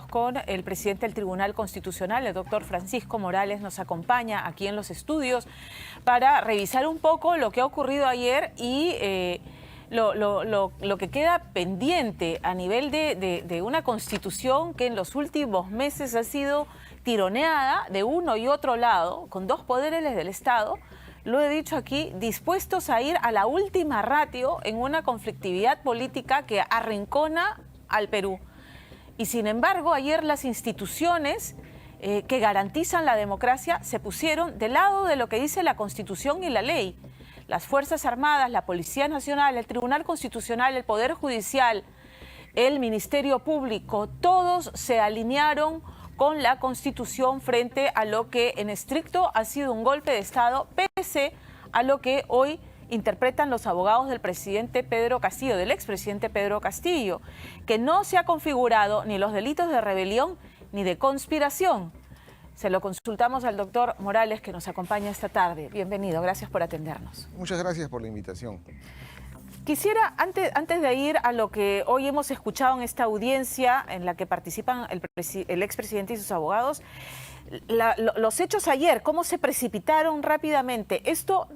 Con el presidente del Tribunal Constitucional, el doctor Francisco Morales, nos acompaña aquí en los estudios para revisar un poco lo que ha ocurrido ayer y lo que queda pendiente a nivel de una Constitución que en los últimos meses ha sido tironeada de uno y otro lado, con dos poderes del Estado, lo he dicho aquí, dispuestos a ir a la última ratio en una conflictividad política que arrincona al Perú. Y sin embargo, ayer las instituciones que garantizan la democracia se pusieron del lado de lo que dice la Constitución y la ley. Las Fuerzas Armadas, la Policía Nacional, el Tribunal Constitucional, el Poder Judicial, el Ministerio Público, todos se alinearon con la Constitución frente a lo que en estricto ha sido un golpe de Estado, pese a lo que hoy interpretan los abogados del presidente Pedro Castillo, del expresidente Pedro Castillo, que no se ha configurado ni los delitos de rebelión ni de conspiración. Se lo consultamos al doctor Morales, que nos acompaña esta tarde. Bienvenido, gracias por atendernos. Muchas gracias por la invitación. Quisiera, antes de ir a lo que hoy hemos escuchado en esta audiencia en la que participan el expresidente y sus abogados, los hechos ayer, cómo se precipitaron rápidamente. Esto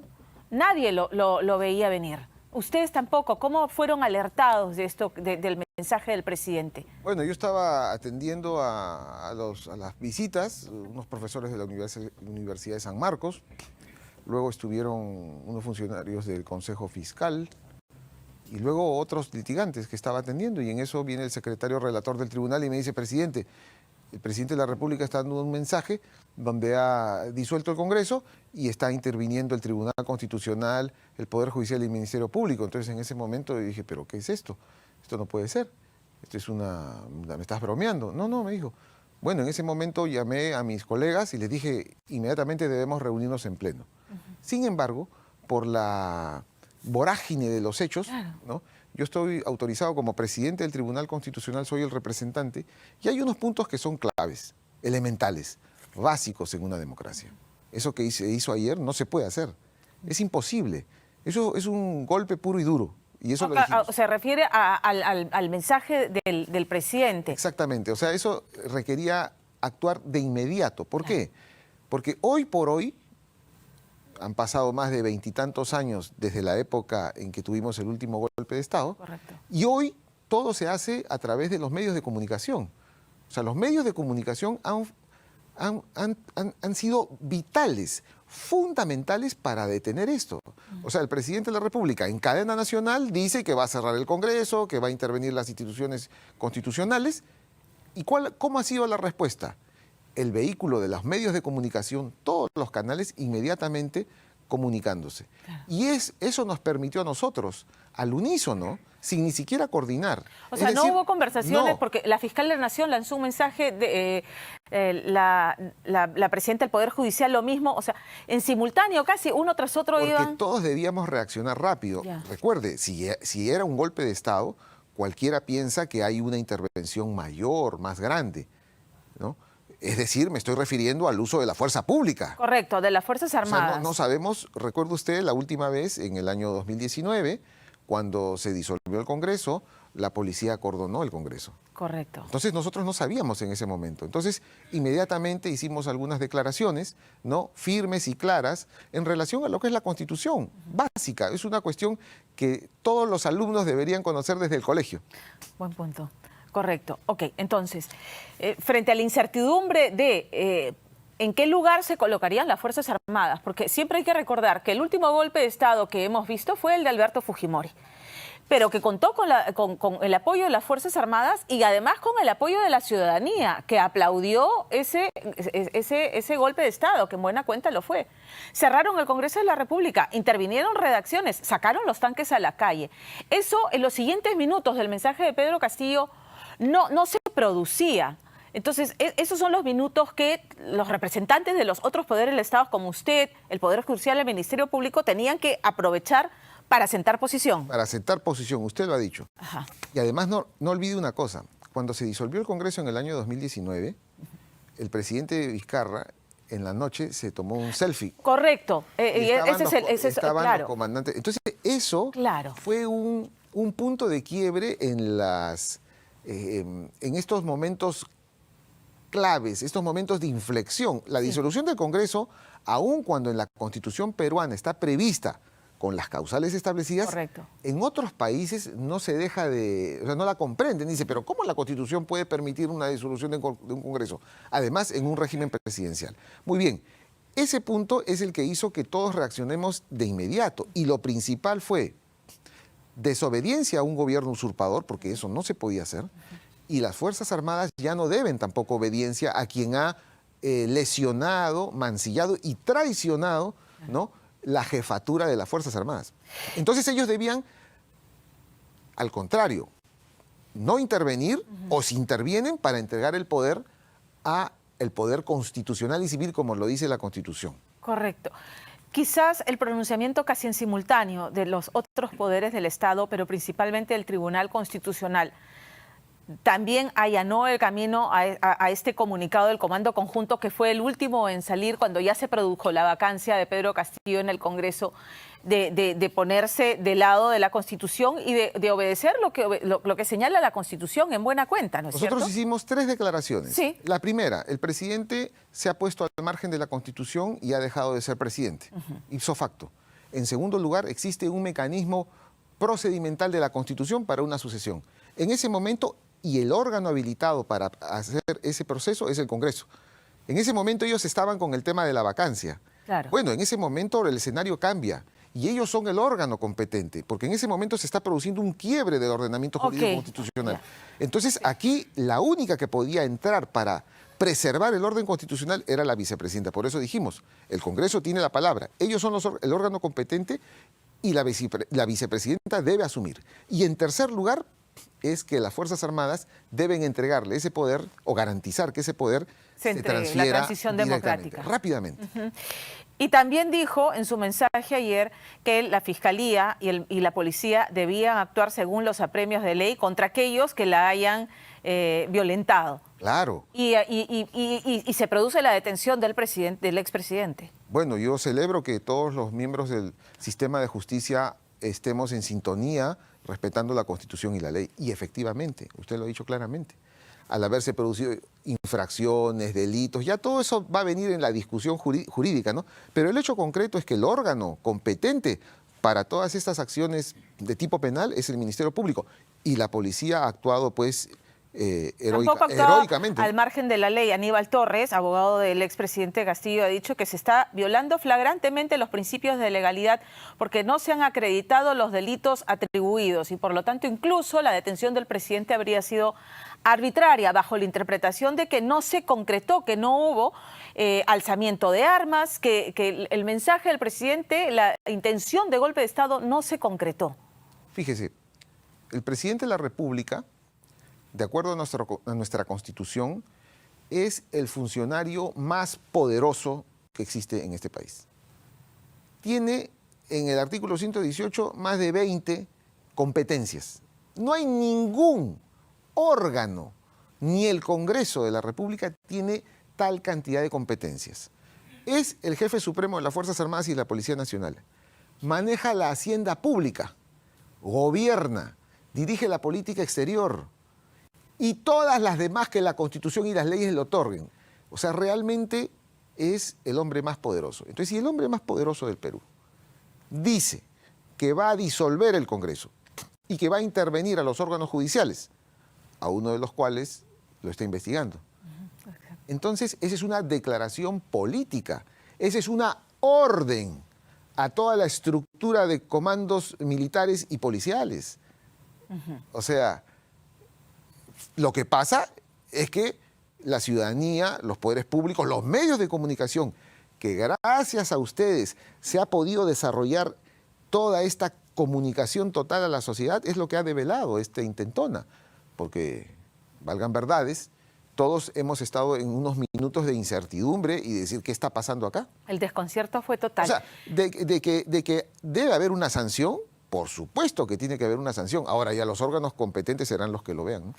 nadie lo veía venir. Ustedes tampoco. ¿Cómo fueron alertados de esto, del mensaje del presidente? Bueno, yo estaba atendiendo a las visitas, unos profesores de la Universidad de San Marcos, luego estuvieron unos funcionarios del Consejo Fiscal y luego otros litigantes que estaba atendiendo, y en eso viene el secretario relator del tribunal y me dice: presidente, el presidente de la República está dando un mensaje donde ha disuelto el Congreso y está interviniendo el Tribunal Constitucional, el Poder Judicial y el Ministerio Público. Entonces en ese momento dije: ¿pero qué es esto? Esto no puede ser. Esto es ¿me estás bromeando? No, me dijo. Bueno, en ese momento llamé a mis colegas y les dije: inmediatamente debemos reunirnos en pleno. Sin embargo, por la vorágine de los hechos, ¿no? Yo estoy autorizado como presidente del Tribunal Constitucional, soy el representante, y hay unos puntos que son claves, elementales, básicos en una democracia. Eso que se hizo ayer no se puede hacer, es imposible. Eso es un golpe puro y duro. Y eso lo dijimos. Se refiere al mensaje del presidente. Exactamente, o sea, eso requería actuar de inmediato. ¿Por qué? Porque hoy por hoy, han pasado más de 20 y tantos años desde la época en que tuvimos el último golpe de Estado. Correcto. Y hoy todo se hace a través de los medios de comunicación. O sea, los medios de comunicación han sido vitales, fundamentales para detener esto. O sea, el presidente de la República en cadena nacional dice que va a cerrar el Congreso, que va a intervenir las instituciones constitucionales. ¿Y cómo ha sido la respuesta? El vehículo de los medios de comunicación, todos los canales inmediatamente comunicándose. Claro. Y eso nos permitió a nosotros, al unísono, sin ni siquiera coordinar. O sea, no hubo conversaciones, porque la fiscal de la Nación lanzó un mensaje, la presidenta del Poder Judicial lo mismo, o sea, en simultáneo casi, uno tras otro iban... Porque todos debíamos reaccionar rápido. Ya. Recuerde, si era un golpe de Estado, cualquiera piensa que hay una intervención mayor, más grande, ¿no? Es decir, me estoy refiriendo al uso de la fuerza pública. Correcto, de las Fuerzas Armadas. O sea, no sabemos, recuerda usted la última vez, en el año 2019, cuando se disolvió el Congreso, la policía acordonó el Congreso. Correcto. Entonces nosotros no sabíamos en ese momento. Entonces inmediatamente hicimos algunas declaraciones, ¿no?, firmes y claras en relación a lo que es la Constitución básica. Es una cuestión que todos los alumnos deberían conocer desde el colegio. Buen punto. Correcto. Ok, entonces, frente a la incertidumbre de en qué lugar se colocarían las Fuerzas Armadas, porque siempre hay que recordar que el último golpe de Estado que hemos visto fue el de Alberto Fujimori, pero que contó con el apoyo de las Fuerzas Armadas y además con el apoyo de la ciudadanía, que aplaudió ese golpe de Estado, que en buena cuenta lo fue. Cerraron el Congreso de la República, intervinieron redacciones, sacaron los tanques a la calle. Eso en los siguientes minutos del mensaje de Pedro Castillo no se producía. Entonces, esos son los minutos que los representantes de los otros poderes del Estado, como usted, el Poder Judicial, el Ministerio Público, tenían que aprovechar para sentar posición. Para sentar posición, usted lo ha dicho. Ajá. Y además no olvide una cosa, cuando se disolvió el Congreso en el año 2019, el presidente Vizcarra en la noche se tomó un selfie. Correcto. Estaban claro. los comandantes. Entonces, eso fue un punto de quiebre en estos momentos claves, estos momentos de inflexión. La disolución del Congreso, aun cuando en la Constitución peruana está prevista con las causales establecidas, correcto, en otros países no se deja de, o sea, no la comprenden. Dice, pero ¿cómo la Constitución puede permitir una disolución de un Congreso? Además, en un régimen presidencial. Muy bien, ese punto es el que hizo que todos reaccionemos de inmediato. Y lo principal fue desobediencia a un gobierno usurpador, porque eso no se podía hacer, y las Fuerzas Armadas ya no deben tampoco obediencia a quien ha lesionado, mancillado y traicionado, ¿no?, la jefatura de las Fuerzas Armadas. Entonces ellos debían, al contrario, no intervenir o si intervienen para entregar el poder a el poder constitucional y civil, como lo dice la Constitución. correcto. Quizás el pronunciamiento casi en simultáneo de los otros poderes del Estado, pero principalmente del Tribunal Constitucional, también allanó el camino a este comunicado del Comando Conjunto, que fue el último en salir cuando ya se produjo la vacancia de Pedro Castillo en el Congreso, de ponerse del lado de la Constitución y de obedecer lo que señala la Constitución en buena cuenta, ¿no es cierto? Nosotros hicimos 3 declaraciones. Sí. La primera, el presidente se ha puesto al margen de la Constitución y ha dejado de ser presidente, ipso facto. En segundo lugar, existe un mecanismo procedimental de la Constitución para una sucesión. En ese momento, y el órgano habilitado para hacer ese proceso es el Congreso. En ese momento ellos estaban con el tema de la vacancia. Claro. Bueno, en ese momento el escenario cambia y ellos son el órgano competente, porque en ese momento se está produciendo un quiebre del ordenamiento jurídico constitucional. Entonces aquí la única que podía entrar para preservar el orden constitucional era la vicepresidenta. Por eso dijimos, el Congreso tiene la palabra, ellos son el órgano competente y la vicepresidenta debe asumir. Y en tercer lugar, es que las Fuerzas Armadas deben entregarle ese poder o garantizar que ese poder se transfiera la transición democrática. Rápidamente. Y también dijo en su mensaje ayer que la Fiscalía y la Policía debían actuar según los apremios de ley contra aquellos que la hayan violentado. Claro. Y se produce la detención del expresidente. Bueno, yo celebro que todos los miembros del sistema de justicia estemos en sintonía, respetando la Constitución y la ley. Y efectivamente, usted lo ha dicho claramente, al haberse producido infracciones, delitos, ya todo eso va a venir en la discusión jurídica, ¿no? Pero el hecho concreto es que el órgano competente para todas estas acciones de tipo penal es el Ministerio Público. Y la policía ha actuado, pues, heroicamente. Al margen de la ley. Aníbal Torres, abogado del expresidente Castillo, ha dicho que se está violando flagrantemente los principios de legalidad porque no se han acreditado los delitos atribuidos y por lo tanto incluso la detención del presidente habría sido arbitraria bajo la interpretación de que no se concretó, que no hubo alzamiento de armas, que el mensaje del presidente, la intención de golpe de Estado no se concretó. Fíjese, el presidente de la República, de acuerdo a nuestra Constitución, es el funcionario más poderoso que existe en este país. Tiene en el artículo 118 más de 20 competencias. No hay ningún órgano, ni el Congreso de la República tiene tal cantidad de competencias. Es el jefe supremo de las Fuerzas Armadas y de la Policía Nacional. Maneja la hacienda pública, gobierna, dirige la política exterior, y todas las demás que la Constitución y las leyes le otorguen. O sea, realmente es el hombre más poderoso. Entonces, si el hombre más poderoso del Perú dice que va a disolver el Congreso y que va a intervenir a los órganos judiciales, a uno de los cuales lo está investigando, entonces esa es una declaración política, esa es una orden a toda la estructura de comandos militares y policiales. O sea, lo que pasa es que la ciudadanía, los poderes públicos, los medios de comunicación, que gracias a ustedes se ha podido desarrollar toda esta comunicación total a la sociedad, es lo que ha develado esta intentona. Porque, valgan verdades, todos hemos estado en unos minutos de incertidumbre y decir qué está pasando acá. El desconcierto fue total. O sea, de que debe haber una sanción. Por supuesto que tiene que haber una sanción. Ahora ya los órganos competentes serán los que lo vean, ¿no?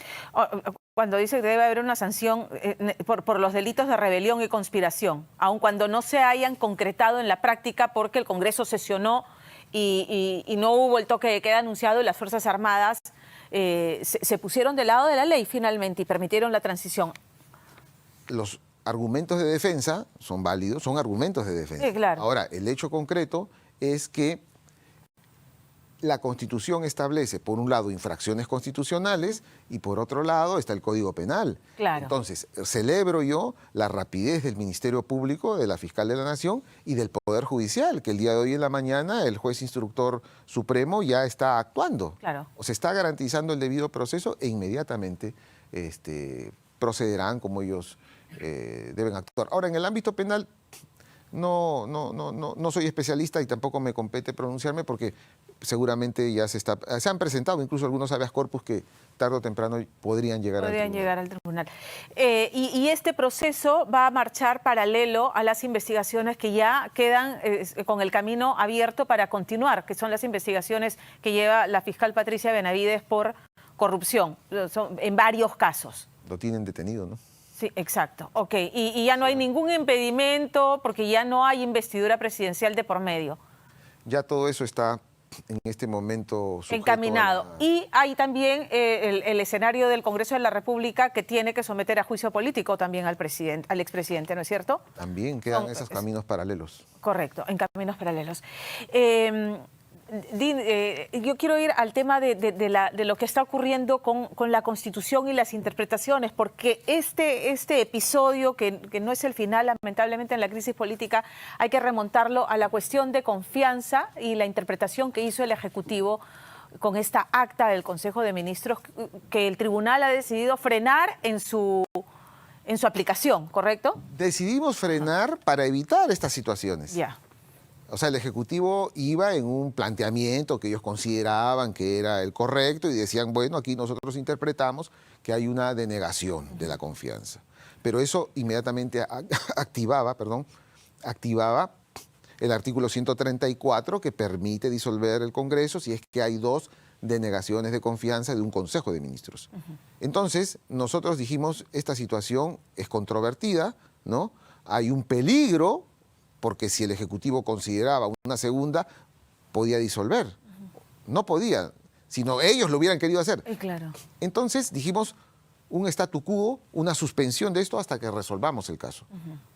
Cuando dice que debe haber una sanción por los delitos de rebelión y conspiración, aun cuando no se hayan concretado en la práctica porque el Congreso sesionó y no hubo el toque de queda anunciado y las Fuerzas Armadas se pusieron del lado de la ley finalmente y permitieron la transición. los argumentos de defensa son válidos, son argumentos de defensa. Sí, claro. Ahora, el hecho concreto es que la Constitución establece, por un lado, infracciones constitucionales y por otro lado está el Código Penal. Claro. Entonces, celebro yo la rapidez del Ministerio Público, de la Fiscal de la Nación y del Poder Judicial, que el día de hoy en la mañana el juez instructor supremo ya está actuando. Claro. O se está garantizando el debido proceso e inmediatamente procederán como ellos deben actuar. Ahora, en el ámbito penal, no soy especialista y tampoco me compete pronunciarme porque seguramente ya se han presentado incluso algunos habeas corpus que tarde o temprano podrían llegar al tribunal. Y este proceso va a marchar paralelo a las investigaciones que ya quedan con el camino abierto para continuar, que son las investigaciones que lleva la fiscal Patricia Benavides por corrupción, en varios casos. Lo tienen detenido, ¿no? Sí, exacto. Ok, y ya no hay ningún impedimento porque ya no hay investidura presidencial de por medio. Ya todo eso está en este momento encaminado. Y hay también el escenario del Congreso de la República que tiene que someter a juicio político también al expresidente, ¿no es cierto? También quedan esos caminos paralelos. Correcto, en caminos paralelos. Yo quiero ir al tema de lo que está ocurriendo con la Constitución y las interpretaciones, porque este episodio, que no es el final, lamentablemente, en la crisis política, hay que remontarlo a la cuestión de confianza y la interpretación que hizo el Ejecutivo con esta acta del Consejo de Ministros que el Tribunal ha decidido frenar en su aplicación, ¿correcto? Decidimos frenar para evitar estas situaciones. Ya. O sea, el Ejecutivo iba en un planteamiento que ellos consideraban que era el correcto y decían, bueno, aquí nosotros interpretamos que hay una denegación de la confianza. Pero eso inmediatamente activaba el artículo 134 que permite disolver el Congreso si es que hay dos denegaciones de confianza de un Consejo de Ministros. Entonces, nosotros dijimos, esta situación es controvertida, ¿no? Hay un peligro, porque si el Ejecutivo consideraba una segunda, podía disolver. No podía, sino ellos lo hubieran querido hacer. Claro. Entonces dijimos un statu quo, una suspensión de esto hasta que resolvamos el caso.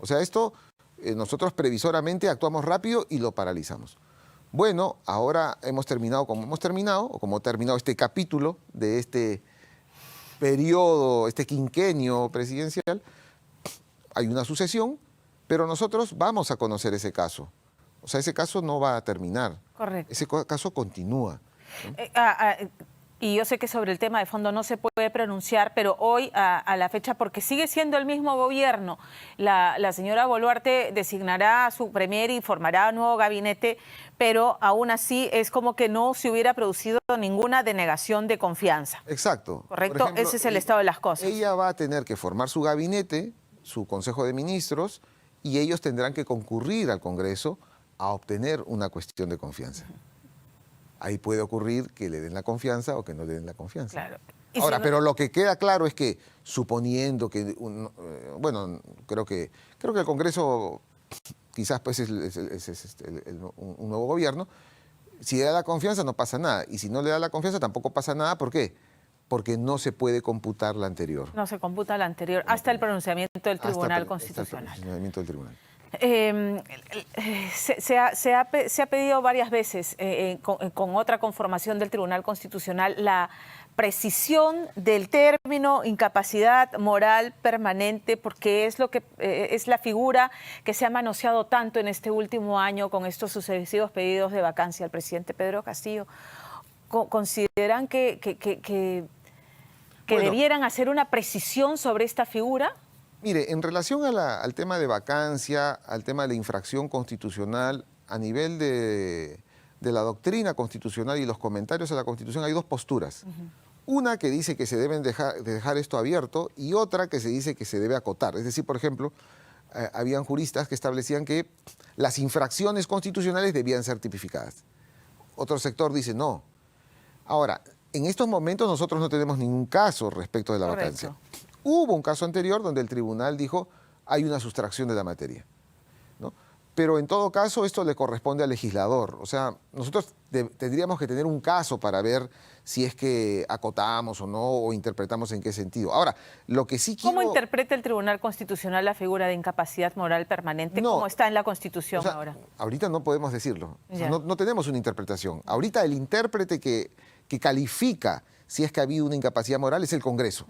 O sea, esto nosotros previsoramente actuamos rápido y lo paralizamos. Bueno, ahora hemos terminado como hemos terminado, o como ha terminado este capítulo de este periodo, este quinquenio presidencial. Hay una sucesión, pero nosotros vamos a conocer ese caso. O sea, ese caso no va a terminar. Correcto. Ese caso continúa, ¿no? Y yo sé que sobre el tema de fondo no se puede pronunciar, pero hoy, a la fecha, porque sigue siendo el mismo gobierno, la señora Boluarte designará a su premier y formará un nuevo gabinete, pero aún así es como que no se hubiera producido ninguna denegación de confianza. Exacto. ¿Correcto? Por ejemplo, ese es el estado de las cosas. Ella va a tener que formar su gabinete, su Consejo de Ministros, y ellos tendrán que concurrir al Congreso a obtener una cuestión de confianza. Ahí puede ocurrir que le den la confianza o que no le den la confianza. Claro. Ahora, si no... pero lo que queda claro es que, suponiendo que, bueno, creo que el Congreso quizás pues es un nuevo gobierno, si le da la confianza no pasa nada, y si no le da la confianza tampoco pasa nada, ¿por qué? Porque no se puede computar la anterior. No se computa la anterior, hasta el pronunciamiento del Tribunal Constitucional. Hasta el pronunciamiento del Tribunal. Se ha pedido varias veces con otra conformación del Tribunal Constitucional la precisión del término incapacidad moral permanente, porque es es la figura que se ha manoseado tanto en este último año con estos sucesivos pedidos de vacancia al presidente Pedro Castillo. ¿Consideran que bueno, debieran hacer una precisión sobre esta figura? Mire, en relación al tema de vacancia, al tema de la infracción constitucional, a nivel de la doctrina constitucional y los comentarios a la Constitución hay dos posturas. Una que dice que se deben dejar esto abierto y otra que se dice que se debe acotar. Es decir, por ejemplo, habían juristas que establecían que las infracciones constitucionales debían ser tipificadas. Otro sector dice no. Ahora, en estos momentos nosotros no tenemos ningún caso respecto de la vacancia. Hubo un caso anterior donde el tribunal dijo hay una sustracción de la materia, ¿no? pero en todo caso esto le corresponde al legislador. O sea, nosotros tendríamos que tener un caso para ver si es que acotamos o no, o interpretamos en qué sentido. Ahora, lo que sí quiero... ¿Cómo interpreta el Tribunal Constitucional la figura de incapacidad moral permanente? No, ¿Cómo está en la Constitución o sea, ahora? ahorita no podemos decirlo. O sea, Ya. no tenemos una interpretación. Ahorita el intérprete que califica si es que ha habido una incapacidad moral es el Congreso.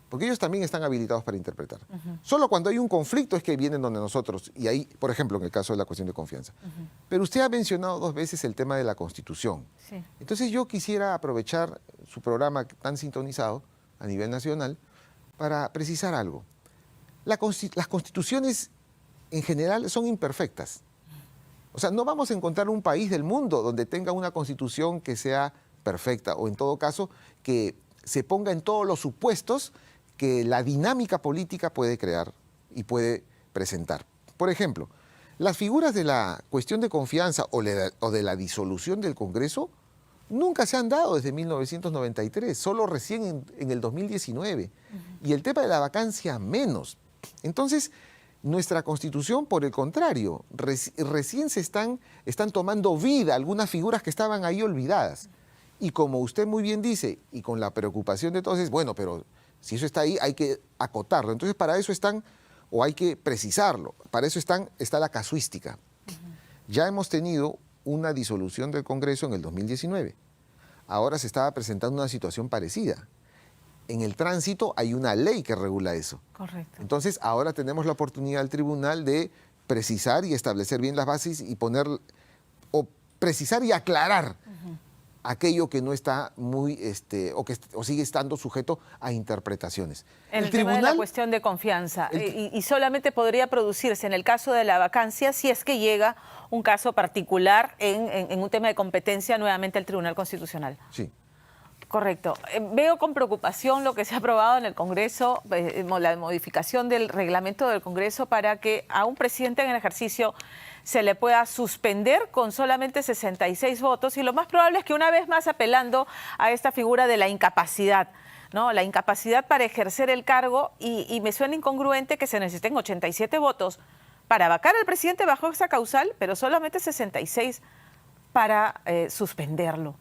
Porque ellos también están habilitados para interpretar. Solo cuando hay un conflicto es que vienen donde nosotros, y ahí, por ejemplo, en el caso de la cuestión de confianza. Pero usted ha mencionado 2 veces el tema de la Constitución. Sí. Entonces yo quisiera aprovechar su programa tan sintonizado a nivel nacional para precisar algo. Las constituciones en general son imperfectas. O sea, no vamos a encontrar un país del mundo donde tenga una constitución que sea perfecta, o en todo caso que se ponga en todos los supuestos que la dinámica política puede crear y puede presentar. Por ejemplo, las figuras de la cuestión de confianza o de la disolución del Congreso nunca se han dado desde 1993, solo recién en el 2019. Y el tema de la vacancia menos. Entonces, nuestra Constitución, por el contrario, recién están tomando vida algunas figuras que estaban ahí olvidadas. Y como usted muy bien dice, y con la preocupación de todos, es bueno, pero si eso está ahí, hay que acotarlo. Entonces, para eso están, o hay que precisarlo, para eso está la casuística. Ya hemos tenido una disolución del Congreso en el 2019. Ahora se estaba presentando una situación parecida. En el tránsito hay una ley que regula eso. Correcto. Entonces, ahora tenemos la oportunidad del tribunal de precisar y establecer bien las bases y precisar y aclarar aquello que no está muy, o sigue estando sujeto a interpretaciones. El tema de la cuestión de confianza. Y solamente podría producirse en el caso de la vacancia si es que llega un caso particular en un tema de competencia nuevamente al Tribunal Constitucional. Sí. Correcto. Veo con preocupación lo que se ha aprobado en el Congreso, la modificación del reglamento del Congreso para que a un presidente en ejercicio se le pueda suspender con solamente 66 votos y lo más probable es que una vez más apelando a esta figura de la incapacidad, ¿no? La incapacidad para ejercer el cargo y me suena incongruente que se necesiten 87 votos para vacar al presidente bajo esa causal, pero solamente 66 para suspenderlo.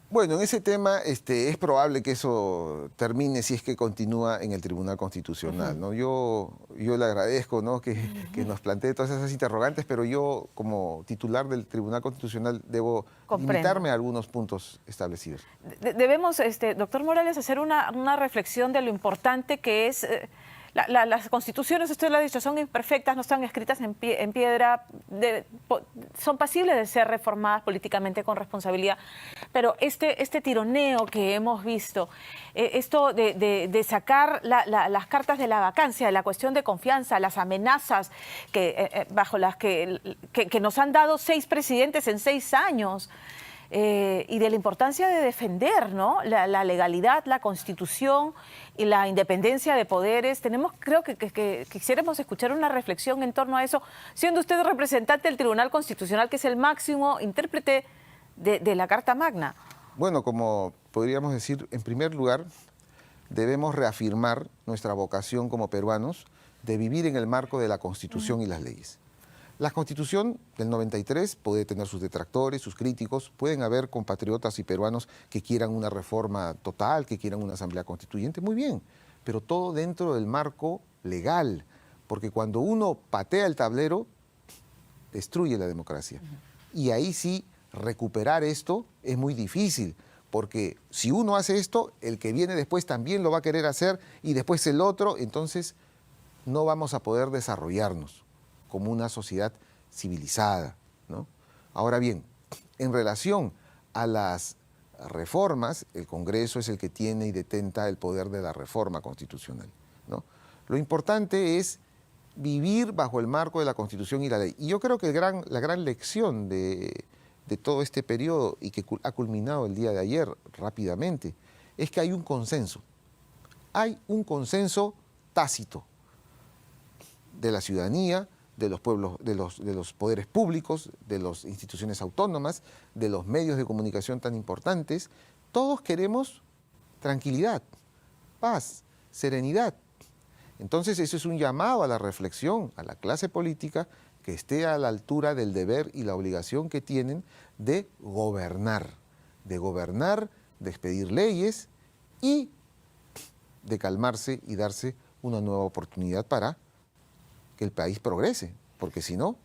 Bueno, en ese tema es probable que eso termine si es que continúa en el Tribunal Constitucional, ¿no? Yo le agradezco, ¿no?, que nos plantee todas esas interrogantes, pero yo como titular del Tribunal Constitucional debo limitarme a algunos puntos establecidos. Debemos, doctor Morales, hacer una reflexión de lo importante que es... Las constituciones, usted lo ha dicho, son imperfectas, no están escritas en piedra, son pasibles de ser reformadas políticamente con responsabilidad. Pero este tironeo que hemos visto, esto de sacar las cartas de la vacancia, de la cuestión de confianza, las amenazas bajo las que nos han dado 6 presidentes en 6 años, y de la importancia de defender, ¿no?, la legalidad, la Constitución y la independencia de poderes. Creo que quisiéramos escuchar una reflexión en torno a eso, siendo usted representante del Tribunal Constitucional, que es el máximo intérprete de la Carta Magna. Bueno, como podríamos decir, en primer lugar, debemos reafirmar nuestra vocación como peruanos de vivir en el marco de la Constitución y las leyes. La Constitución del 93 puede tener sus detractores, sus críticos, pueden haber compatriotas y peruanos que quieran una reforma total, que quieran una asamblea constituyente, muy bien, pero todo dentro del marco legal, porque cuando uno patea el tablero, destruye la democracia. Y ahí sí, recuperar esto es muy difícil, porque si uno hace esto, el que viene después también lo va a querer hacer y después el otro, entonces no vamos a poder desarrollarnos como una sociedad civilizada, ¿no? Ahora bien, en relación a las reformas, el Congreso es el que tiene y detenta el poder de la reforma constitucional, ¿no? Lo importante es vivir bajo el marco de la Constitución y la ley. Y yo creo que la gran lección de todo este periodo y que ha culminado el día de ayer rápidamente, es que hay un consenso. Hay un consenso tácito de la ciudadanía, de los pueblos, de los poderes públicos, de las instituciones autónomas, de los medios de comunicación tan importantes. Todos queremos tranquilidad, paz, serenidad. Entonces eso es un llamado a la reflexión, a la clase política, que esté a la altura del deber y la obligación que tienen de gobernar, de expedir leyes y de calmarse y darse una nueva oportunidad para que el país progrese, porque si no...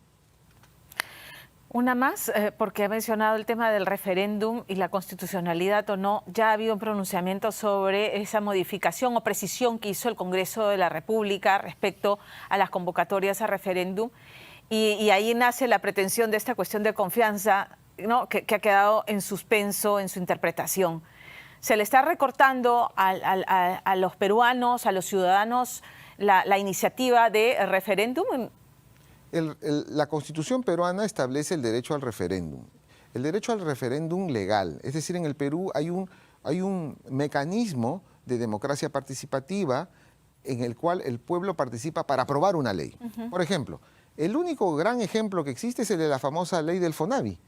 Una más, porque ha mencionado el tema del referéndum y la constitucionalidad o no. Ya ha habido un pronunciamiento sobre esa modificación o precisión que hizo el Congreso de la República respecto a las convocatorias a referéndum. Y ahí nace la pretensión de esta cuestión de confianza, ¿no?, que ha quedado en suspenso en su interpretación. Se le está recortando a los peruanos, a los ciudadanos, la iniciativa de referéndum. La Constitución peruana establece el derecho al referéndum. El derecho al referéndum legal. Es decir, en el Perú hay un mecanismo de democracia participativa en el cual el pueblo participa para aprobar una ley. Por ejemplo, el único gran ejemplo que existe es el de la famosa ley del FONAVI,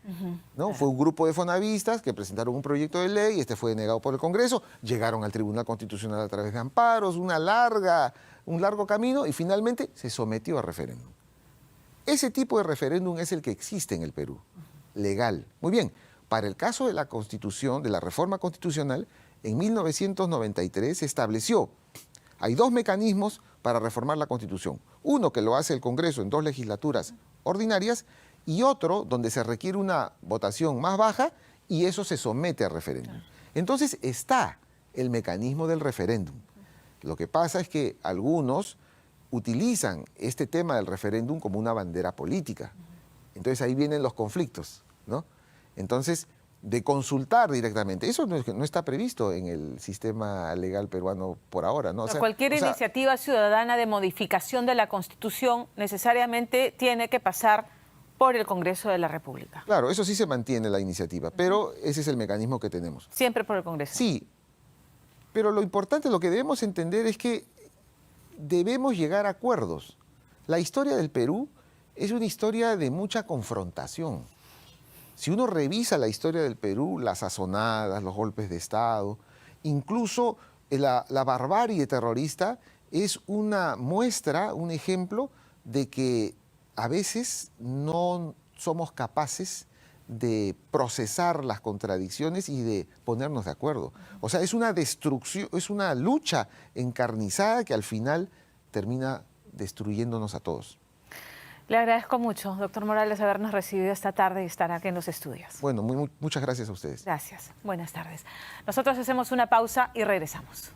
¿no? Fue un grupo de fonavistas que presentaron un proyecto de ley, este fue denegado por el Congreso, llegaron al Tribunal Constitucional a través de amparos, un largo camino y finalmente se sometió a referéndum. Ese tipo de referéndum es el que existe en el Perú, legal. Muy bien, para el caso de la Constitución, de la reforma constitucional, en 1993 se estableció, hay dos mecanismos para reformar la Constitución. Uno que lo hace el Congreso en 2 legislaturas ordinarias y otro donde se requiere una votación más baja y eso se somete a referéndum. Entonces está el mecanismo del referéndum. Lo que pasa es que algunos utilizan este tema del referéndum como una bandera política. Entonces ahí vienen los conflictos, ¿no? Entonces, de consultar directamente, eso no está previsto en el sistema legal peruano por ahora, ¿no? Cualquier iniciativa ciudadana de modificación de la Constitución necesariamente tiene que pasar por el Congreso de la República. Claro, eso sí se mantiene la iniciativa, pero ese es el mecanismo que tenemos. Siempre por el Congreso. Sí, pero lo importante, lo que debemos entender es que debemos llegar a acuerdos. La historia del Perú es una historia de mucha confrontación. Si uno revisa la historia del Perú, las sazonadas, los golpes de Estado, incluso la barbarie terrorista es una muestra, un ejemplo de que a veces no somos capaces de procesar las contradicciones y de ponernos de acuerdo. O sea, es una destrucción, es una lucha encarnizada que al final termina destruyéndonos a todos. Le agradezco mucho, doctor Morales, habernos recibido esta tarde y estar aquí en los estudios. Bueno, muchas gracias a ustedes. Gracias. Buenas tardes. Nosotros hacemos una pausa y regresamos.